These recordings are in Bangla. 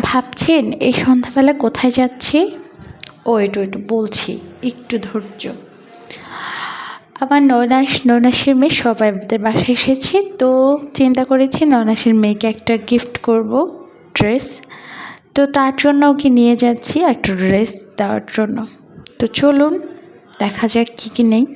ভাবছেন এই সন্ধ্যাবেলা কোথায় যাচ্ছি? একটু বলছি, একটু ধৈর্য। আমার ননাসের মেয়ে সবাই আমাদের বাসায় এসেছে, তো চিন্তা করেছি ননাসের মেয়েকে একটা গিফট করব, ড্রেস। তো তার জন্য ওকে নিয়ে যাচ্ছি একটা ড্রেস দেওয়ার জন্য। তো চলুন দেখা যাক কী কী নেই।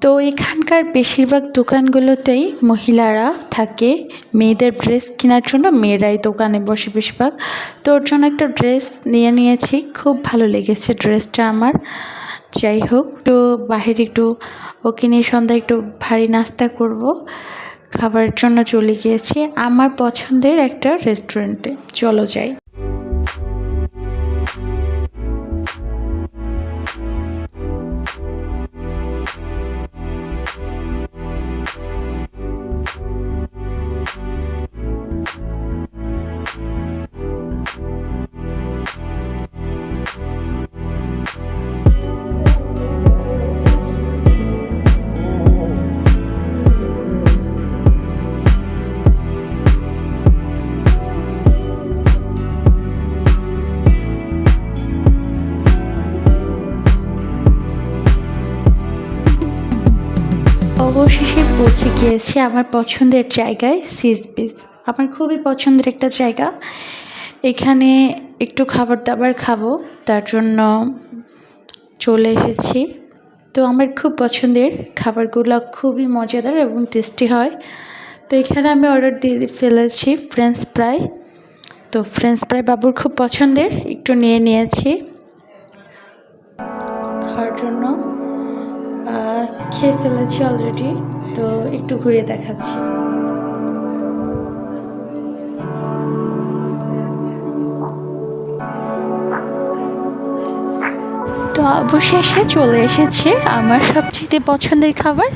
তো এখানকার বেশিরভাগ দোকানগুলোতেই মহিলারা থাকে মেয়েদের ড্রেস কেনার জন্য, মেয়েরাই দোকানে বসে বেশিরভাগ। তো ওর জন্য একটা ড্রেস নিয়েছি, খুব ভালো লেগেছে ড্রেসটা আমার। যাই হোক, তো বাহিরে একটু ওকে নিয়ে সন্ধ্যায় একটু ভারী নাস্তা করব, খাবারের জন্য চলে গিয়েছি আমার পছন্দের একটা রেস্টুরেন্টে। চলো যাই। অবশেষে পৌঁছে গিয়েছি আমার পছন্দের জায়গায়, সিজ বিচ। আমার খুবই পছন্দের একটা জায়গা। এখানে একটু খাবার দাবার খাবো, তার জন্য চলে এসেছি। তো আমার খুব পছন্দের খাবারগুলো খুবই মজাদার এবং টেস্টি হয়। তো এখানে আমি অর্ডার দিয়ে ফেলেছি ফ্রেঞ্চ ফ্রাই। তো ফ্রেঞ্চ ফ্রাই বাবুর খুব পছন্দের, একটু নিয়েছি খাওয়ার জন্য। খেয়ে ফেলেছি অলরেডি, তো একটু ঘুরিয়ে দেখাচ্ছি। তো অবশেষে চলে এসেছে আমার সবচেয়ে পছন্দের খাবার,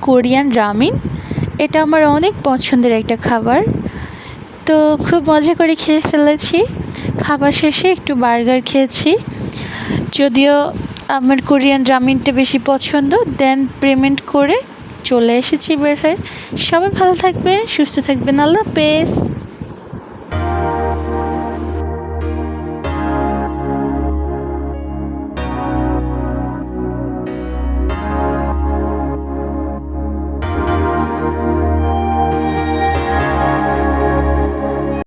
কোরিয়ান রামেন। এটা আমার অনেক পছন্দের একটা খাবার। তো খুব মজা করে খেয়ে ফেলেছি। খাবার শেষে একটু বার্গার খেয়েছি, যদিও আমার কোরিয়ান রামেনটা বেশি পছন্দ। দেন পেমেন্ট করে চলে এসেছি বের হয়ে। সবাই ভালো থাকবেন, সুস্থ থাকবেন। আল্লাহ হাফেজ।